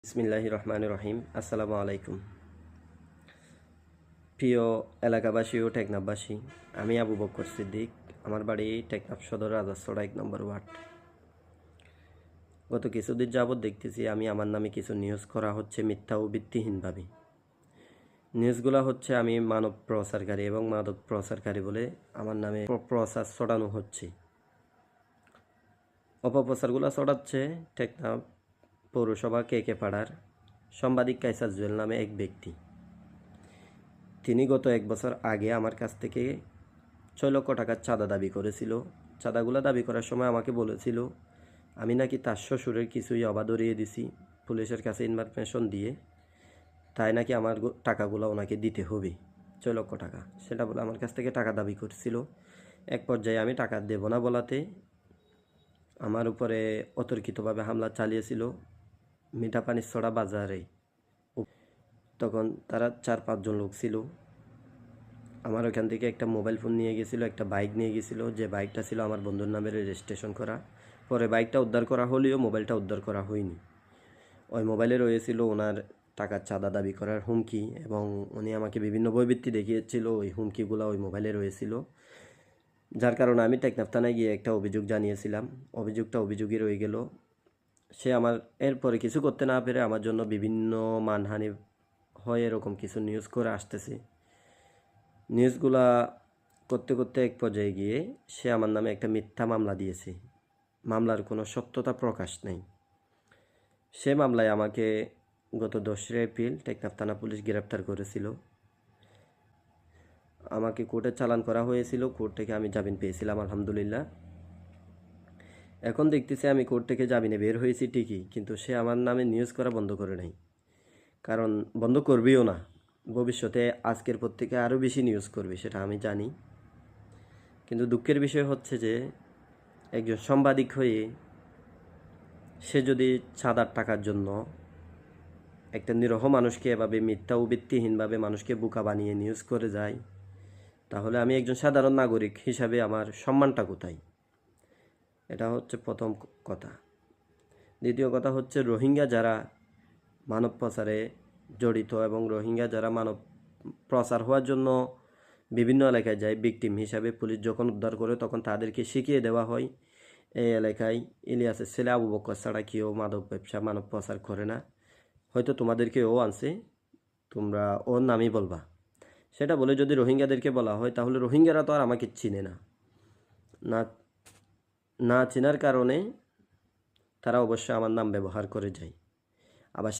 বিসমিল্লাহির রহমানির রহিম। আসসালামু আলাইকুম। প্রিয় এলাকাবাসী ও টেকনাফবাসী, আমি আবু বকর সিদ্দিক। আমার বাড়ি টেকনাফ সদর রাজারছড়া 1 নম্বর ওয়ার্ড। গত কিছুদিন যাবৎ দেখতেছি আমার নামে কিছু নিউজ করা হচ্ছে মিথ্যা ও ভিত্তিহীনভাবে। নিউজগুলো হচ্ছে আমি মানব প্রচারকারী এবং মাদক প্রচারকারী বলে আমার নামে প্রচার ছড়ানো হচ্ছে। অপপ্রচারগুলো ছড়াচ্ছে টেকনাফ পৌরসভা কে পাড়ার সাংবাদিক কায়সার জুয়েল নামে এক ব্যক্তি। তিনি গত 1 বছর আগে আমার কাছ থেকে 6 লক্ষ টাকার চাঁদা দাবি করেছিল। চাঁদাগুলো দাবি করার সময় আমাকে বলেছিল আমি নাকি তার শ্বশুরের কিছুই অবাধ ধরিয়ে দিছি পুলিশের কাছে ইনফরমেশন দিয়ে, তাই নাকি আমার টাকাগুলো ওনাকে দিতে হবে 6 লক্ষ টাকা। সেটা বলে আমার কাছ থেকে টাকা দাবি করছিল। এক পর্যায়ে আমি টাকা দেব না বলাতে আমার উপরে অতর্কিতভাবে হামলা চালিয়েছিল মিঠাপানিছড়া বাজারে। তখন তারা 4-5 জন লোক ছিল। আমার ওখান থেকে একটা মোবাইল ফোন নিয়ে গেছিলো, একটা বাইক নিয়ে গেছিলো, যে বাইকটা ছিল আমার বন্ধুর নামে রেজিস্ট্রেশন করা। পরে বাইকটা উদ্ধার করা হলেও মোবাইলটা উদ্ধার করা হয়নি। ওই মোবাইলে রয়েছিল ওনার টাকার চাঁদা দাবি করার হুমকি, এবং উনি আমাকে বিভিন্ন বৈবৃত্তি দেখিয়েছিল। ওই হুমকিগুলো ওই মোবাইলে রয়েছিল, যার কারণে আমি টেকনাফ থানায় গিয়ে একটা অভিযোগ জানিয়েছিলাম। অভিযোগটা অভিযোগই রয়ে গেল। সে আমার এরপরে কিছু করতে না পেরে আমার জন্য বিভিন্ন মানহানি হয় এরকম কিছু নিউজ করে আসতেছে। নিউজগুলা করতে করতে এক পর্যায়ে গিয়ে সে আমার নামে একটা মিথ্যা মামলা দিয়েছে। মামলার কোনো সত্যতা প্রকাশ নেই। সে মামলায় আমাকে গত 10 এপ্রিল টেকনাফ থানা পুলিশ গ্রেপ্তার করেছিল। আমাকে কোর্টে চালান করা হয়েছিল। কোর্ট থেকে আমি জামিন পেয়েছিলাম আলহামদুলিল্লাহ। এখন দেখতেছি আমি কোর্ট থেকে জামিনে বের হয়েছি ঠিকই, কিন্তু সে আমার নামে নিউজ করা বন্ধ করে নাই। কারণ বন্ধ করবেও না, ভবিষ্যতে আজকের পর থেকে আরও বেশি নিউজ করবে, সেটা আমি জানি। কিন্তু দুঃখের বিষয় হচ্ছে যে একজন সাংবাদিক হয়ে সে যদি চাঁদার টাকার জন্য একটা নিরহ মানুষকে এভাবে মিথ্যা ও ভিত্তিহীনভাবে মানুষকে বোকা বানিয়ে নিউজ করে যায়, তাহলে আমি একজন সাধারণ নাগরিক হিসাবে আমার সম্মানটা কোথায়? এটা হচ্ছে প্রথম কথা। দ্বিতীয় কথা হচ্ছে রোহিঙ্গা যারা মানব পাচারে জড়িত এবং রোহিঙ্গা যারা মানব পাচার হওয়ার জন্য বিভিন্ন এলাকায় যায় ভিকটিম হিসাবে, পুলিশ যখন উদ্ধার করে তখন তাদেরকে শিখিয়ে দেওয়া হয় এই এলাকায় ইলিয়াসের ছেলে আবু বকর ছাড়া কেউ মাদক ব্যবসা মানব পাচার করে না, হয়তো তোমাদেরকে ও আনছে, তোমরা ওর নামই বলবা। সেটা বলে যদি রোহিঙ্গাদেরকে বলা হয়, তাহলে রোহিঙ্গারা তো আর আমাকে চিনে না। না চেনার কারণে তারা অবশ্যই আমার নাম ব্যবহার করে যায়।